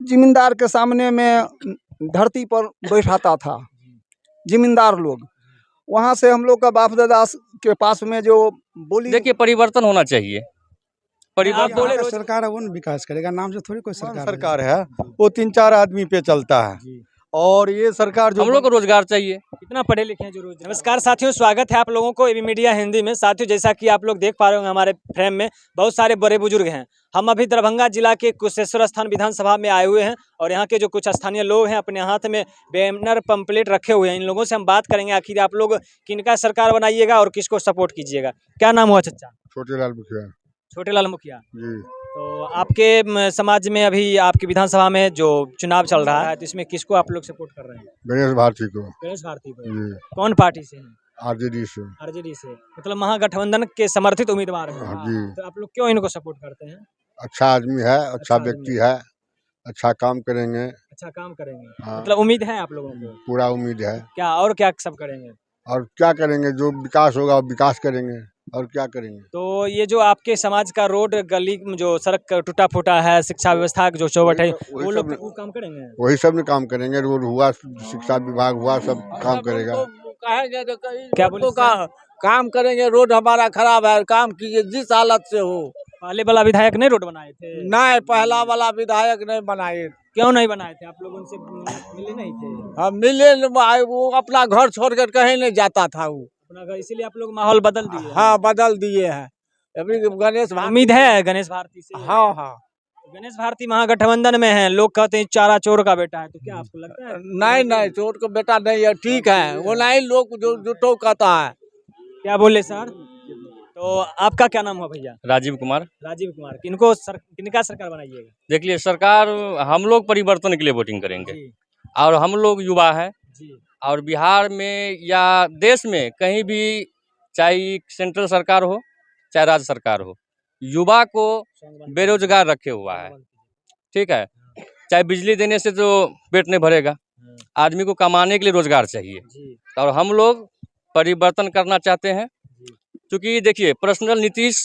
जमींदार के सामने में धरती पर बैठाता था जमींदार लोग। वहाँ से हम लोग का बाप दादा के पास में जो बोली, देखिए परिवर्तन होना चाहिए। आप बोले सरकार है वो ना विकास करेगा, नाम से थोड़ी कोई सरकार है, वो 3-4 आदमी पे चलता है। और ये सरकार जो हम लोग को रोजगार चाहिए। कितना पढ़े लिखे हैं जो रोज। नमस्कार साथियों, स्वागत है आप लोगों को एबी मीडिया हिंदी में। साथियों, जैसा कि आप लोग देख पा रहे होंगे हमारे फ्रेम में बहुत सारे बड़े बुजुर्ग हैं। हम अभी दरभंगा जिला के कुशेश्वर स्थान विधानसभा में आए हुए हैं और यहाँ के जो कुछ स्थानीय लोग हैं अपने हाथ में बैनर पंपलेट रखे हुए हैं। इन लोगों से हम बात करेंगे आखिर आप लोग किनका सरकार बनाइएगा और किसको सपोर्ट कीजिएगा। क्या नाम हुआ चचा? छोटेलाल मुखिया छोटेलाल मुखिया जी। तो आपके समाज में अभी आपकी विधानसभा में जो चुनाव चल रहा है तो इसमें किसको आप लोग सपोर्ट कर रहे हैं? गणेश भारती को। गणेश भारती को। जी। कौन पार्टी से हैं? आरजेडी से। आरजेडी से, मतलब महागठबंधन के समर्थित उम्मीदवार हैं। हाँ जी। तो आप लोग क्यों इनको सपोर्ट करते हैं? अच्छा आदमी है, अच्छा व्यक्ति है, अच्छा काम करेंगे। अच्छा काम करेंगे। हाँ। मतलब उम्मीद है आप लोगों को? पूरा उम्मीद है। क्या और क्या सब करेंगे? और क्या करेंगे, जो विकास होगा विकास करेंगे और क्या करेंगे। तो ये जो आपके समाज का रोड गली जो सड़क टूटा फूटा है, शिक्षा व्यवस्था जो चौबट है, वो लोग वो काम करेंगे? वही सब ने काम करेंगे। रोड हुआ, शिक्षा विभाग हुआ, सब काम करेगा। क्या बोले? काम करेंगे। रोड हमारा खराब है, काम कीजिए जिस हालत से हो। पहले वाला विधायक ने रोड बनाए थे? नहीं, पहला वाला विधायक नहीं बनाए। क्यों नहीं बनाए थे? आप लोग उनसे मिले नहीं थे? हम मिले, वो अपना घर छोड़कर कहीं नहीं जाता था वो अपना घर, इसीलिए आप लोग माहौल बदल दिए। हाँ, बदल दिए हैं। अभी गणेश उम्मीद है गणेश भारती से? हाँ हाँ। गणेश भारती महागठबंधन में है, लोग कहते हैं चारा चोर का बेटा है, तो क्या आपको लगता है? नहीं नहीं, चोर का बेटा नहीं है, ठीक है। वो नहीं लोग जो जुटो कहता है। क्या बोले सर? तो आपका क्या नाम हुआ भैया? राजीव कुमार। राजीव कुमार। किनका सरकार बनाइएगा? देखिए सरकार, हम लोग परिवर्तन के लिए वोटिंग करेंगे जी और हम लोग युवा हैं जी। और बिहार में या देश में कहीं भी, चाहे सेंट्रल सरकार हो चाहे राज्य सरकार हो, युवा को बेरोजगार रखे हुआ है। ठीक है, चाहे बिजली देने से तो पेट नहीं भरेगा, आदमी को कमाने के लिए रोजगार चाहिए और हम लोग परिवर्तन करना चाहते हैं। क्योंकि देखिए पर्सनल नीतीश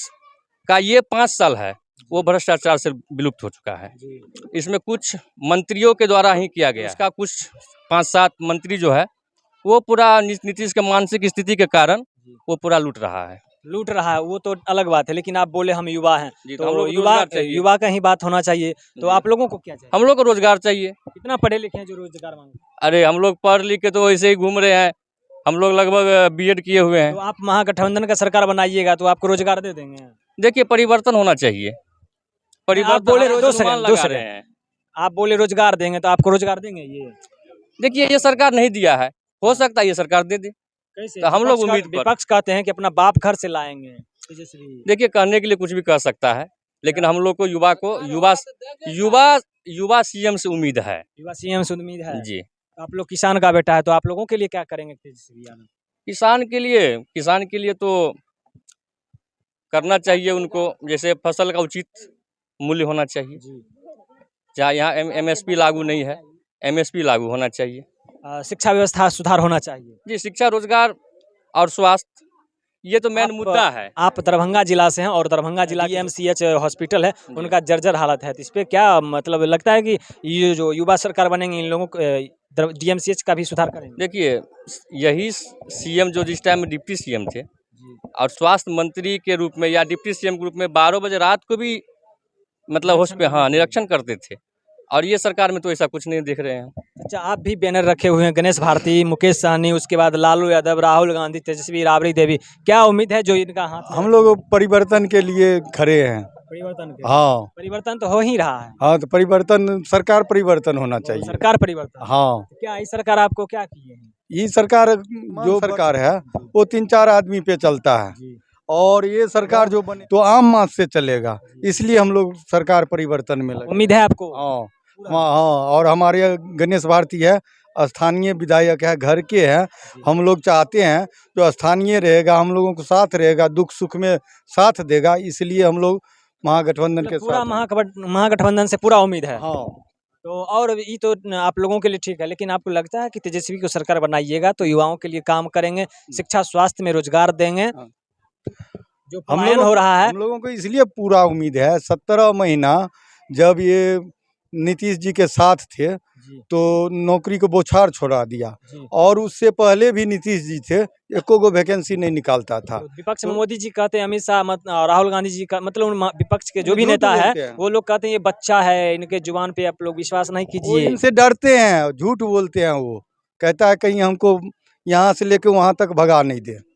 का ये 5 साल है वो भ्रष्टाचार से विलुप्त हो चुका है। इसमें कुछ मंत्रियों के द्वारा ही किया गया। इसका कुछ 5-7 मंत्री जो है वो पूरा नीतीश के मानसिक स्थिति के कारण वो पूरा लूट रहा है। वो तो अलग बात है, लेकिन आप बोले हम युवा हैं जी, तो हम लोग को युवा रोजगार चाहिए। युवा का ही बात होना चाहिए। तो आप लोगों को क्या चाहिए? हम लोग को रोजगार चाहिए। कितना पढ़े लिखे हैं जो रोजगार मांगते हैं? अरे हम लोग पढ़ लिख के तो ऐसे ही घूम रहे हैं। हम लोग लगभग बीएड किए हुए हैं। तो आप महागठबंधन का सरकार बनाइएगा तो आपको रोजगार दे देंगे? देखिए परिवर्तन होना चाहिए। आप बोले हम दो सेकंड, आप बोले रोजगार देंगे तो आपको रोजगार देंगे ये? देखिए ये सरकार नहीं दिया है, हो सकता है ये सरकार दे दे। कैसे? तो हम लोग उम्मीद पर। विपक्ष कहते हैं कि अपना बाप घर से लाएंगे तेजस्वी। देखिए कहने के लिए कुछ भी कह सकता है, लेकिन हम लोग को युवा सीएम से उम्मीद है। युवा सीएम से उम्मीद है जी। आप लोग किसान का बेटा है तो आप लोगों के लिए क्या करेंगे तेजस्वी यादव? किसान के लिए तो करना चाहिए उनको, जैसे फसल का उचित मूल्य होना चाहिए। चाहे यहाँ एमएसपी लागू नहीं है, एमएसपी लागू होना चाहिए। शिक्षा व्यवस्था सुधार होना चाहिए। जी, शिक्षा, रोजगार और स्वास्थ्य, ये तो मेन मुद्दा है। आप दरभंगा जिला से हैं और दरभंगा जिला की एमसीएच हॉस्पिटल है, उनका जर्जर हालत है। तो इस पे क्या मतलब लगता है कि ये जो युवा सरकार बनेंगे इन लोगों को डीएमसीएच का भी सुधार करेंगे? देखिए यही सीएम जो जिस टाइम में डिप्टी सीएम थे और स्वास्थ्य मंत्री के रूप में या डिप्टी सीएम के रूप में 12 बजे रात को भी मतलब निरीक्षण करते थे, और ये सरकार में तो ऐसा कुछ नहीं देख रहे हैं। अच्छा, आप भी बैनर रखे हुए हैं, गणेश भारती, मुकेश सहनी, उसके बाद लालू यादव, राहुल गांधी, तेजस्वी, राबड़ी देवी। क्या उम्मीद है जो इनका हाथ? हम लोग परिवर्तन के लिए खड़े हैं। परिवर्तन के? हाँ, परिवर्तन तो हो ही रहा है। हाँ तो परिवर्तन, सरकार परिवर्तन होना चाहिए। सरकार परिवर्तन? हाँ। क्या इस सरकार आपको क्या किए हैं? ये सरकार जो सरकार है वो 3-4 आदमी पे चलता है और ये सरकार जो बने तो आम मास से चलेगा, इसलिए हम लोग सरकार परिवर्तन में लगे। उम्मीद है आपको? हाँ हाँ। और हमारे गणेश भारती है, स्थानीय विधायक है, घर के हैं। हम लोग चाहते हैं जो स्थानीय रहेगा, हम लोगों को साथ रहेगा, दुख सुख में साथ देगा, इसलिए हम लोग महागठबंधन के पूरा साथ। महागठबंधन से पूरा उम्मीद है। हाँ। तो और ये तो आप लोगों के लिए ठीक है, लेकिन आपको लगता है कि तेजस्वी को सरकार बनाइएगा तो युवाओं के लिए काम करेंगे, शिक्षा स्वास्थ्य में रोजगार देंगे? जो पलायन हो रहा है हम लोगों को इसलिए पूरा उम्मीद है। 17 महीना जब ये नीतीश जी के साथ थे जी तो नौकरी को बौछार छोड़ा दिया। जी। और उससे पहले भी नीतीश जी थे, एको गो वैकेंसी नहीं निकालता था। तो विपक्ष में तो- मोदी जी कहते हैं, अमित शाह राहुल गांधी जी का मतलब विपक्ष के जो भी झूठ नेता है बोलते हैं। वो लोग कहते हैं ये बच्चा है, इनके जुबान पे आप लोग विश्वास नहीं वो कीजिए। इनसे डरते हैं, झूठ बोलते हैं। वो कहता है कहीं हमको यहाँ से लेके वहाँ तक भगा नहीं दे।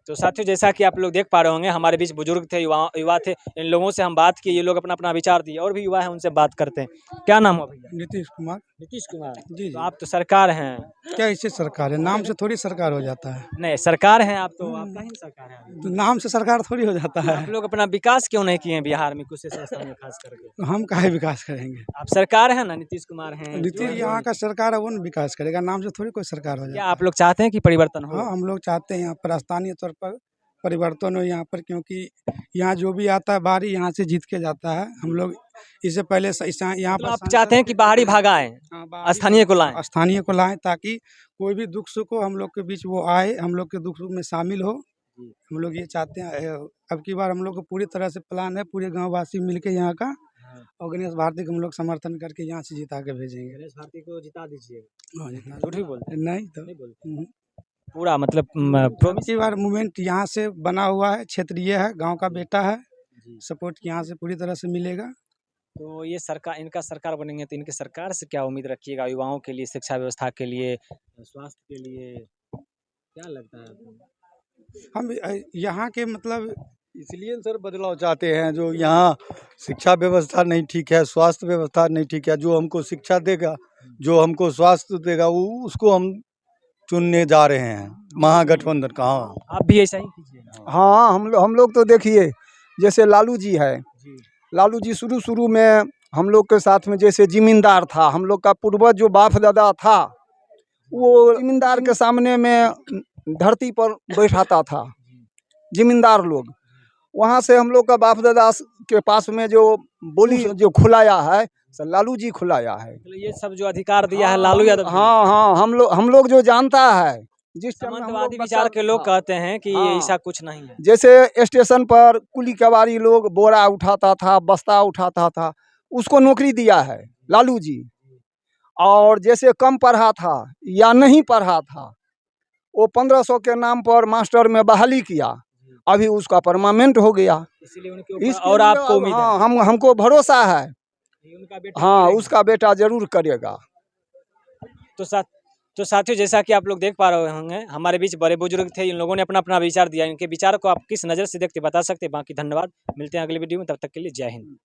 तो साथियों, जैसा कि आप लोग देख पा रहे होंगे, हमारे बीच बुजुर्ग थे, युवा थे। इन लोगों से हम बात की, ये लोग अपना अपना विचार दिए। और भी युवा हैं, उनसे बात करते हैं। क्या नाम है भैया? नीतीश कुमार। नीतीश कुमार जी तो आप तो सरकार हैं। क्या इससे सरकार है? नाम से थोड़ी सरकार हो जाता है। नहीं, सरकार हैं आप तो, आपका ही सरकार है अभी। तो नाम से सरकार थोड़ी हो जाता है। आप लोग अपना विकास क्यों नहीं किए हैं बिहार में, कुशेश्वर स्थान में खास करके? तो हम काहे विकास करेंगे? आप सरकार है ना, नीतीश कुमार हैं। नीतीश यहाँ का सरकार है, वो न विकास करेगा। नाम से थोड़ी कोई सरकार हो क्या जाता आप लोग चाहते हैं कि परिवर्तन है। हो? हाँ, हम लोग चाहते हैं यहाँ पर स्थानीय तौर पर परिवर्तन हो यहाँ पर, क्योंकि यहाँ जो भी आता है बाहरी यहाँ से जीत के जाता है। हम लोग इससे पहले यहाँ मतलब पर आप चाहते हैं कि बाहरी भगाएं, हाँ, बाहरी स्थानीय को लाएं। स्थानीय को लाएं, ताकि कोई भी दुख सुख हो हम लोग के बीच वो आए, हम लोग के दुख सुख में शामिल हो। हम लोग ये चाहते हैं। अब की बार हम लोग को पूरी तरह से प्लान है, पूरे गाँव वासी मिल के यहाँ का, और गणेश भारती को हम लोग समर्थन करके यहाँ से जिता के भेजेंगे। गणेश भारती को जिता दीजिए। हाँ, जिता झूठ भी बोलते हैं? नहीं तो नहीं बोलते। हम्म। पूरा मतलब अब की बार मूवमेंट यहाँ से बना हुआ है, क्षेत्रीय है, गांव का बेटा है, सपोर्ट यहाँ से पूरी तरह से मिलेगा। तो ये सरकार, इनका सरकार बनेंगे तो इनके सरकार से क्या उम्मीद रखिएगा? युवाओं के लिए, शिक्षा व्यवस्था के लिए, स्वास्थ्य के लिए, क्या लगता है आपको? हम यहाँ के मतलब इसलिए सर बदलाव चाहते हैं। जो यहाँ शिक्षा व्यवस्था नहीं ठीक है, स्वास्थ्य व्यवस्था नहीं ठीक है। जो हमको शिक्षा देगा, जो हमको स्वास्थ्य देगा, वो उसको हम चुनने जा रहे हैं, महागठबंधन का। हाँ, आप भी ऐसा ही कीजिए। हाँ, हम लोग तो देखिए, जैसे लालू जी है, जी लालू जी शुरू में हम लोग के साथ में जैसे जिम्मेदार था, हम लोग का पूर्वज जो बाप दादा था, वो जिम्मेदार के सामने में धरती पर बैठाता था। जिम्मेदार लोग, वहाँ से हम लोग का बाप दादा के पास में जो बोली जो खुलाया है, सर लालू जी खुलाया है। मतलब ये सब जो अधिकार दिया है लालू यादव जी ने। हाँ, हम लोग जो जानता है, जिस टाइम में हम लोग समाजवादी बच्चा- विचार के लोग हाँ, कहते हैं कि हाँ। ऐसा कुछ नहीं है। जैसे स्टेशन पर कुली कबाड़ी लोग बोरा उठाता था, बस्ता उठाता था, उसको नौकरी दिया है लालू जी। और जैसे कम पढ़ा था या नहीं पढ़ा था, वो 1500 के नाम पर मास्टर में बहाली किया, अभी उसका परमानेंट हो गया। इसीलिए उनके ऊपर इसके और लिए आपको अब उम्मीद है हाँ, हमको भरोसा है। कि उनका बेटा हाँ, करेगा। उसका बेटा जरूर करेगा। तो साथियों, जैसा कि आप लोग देख पा रहे होंगे, हमारे बीच बड़े बुजुर्ग थे। इन लोगों ने अपना अपना विचार दिया। इनके विचार को आप किस नज़र से देखते बता सकते हैं। बाकी धन्यवाद, मिलते हैं अगली वीडियो में, तब तक के लिए जय हिंद।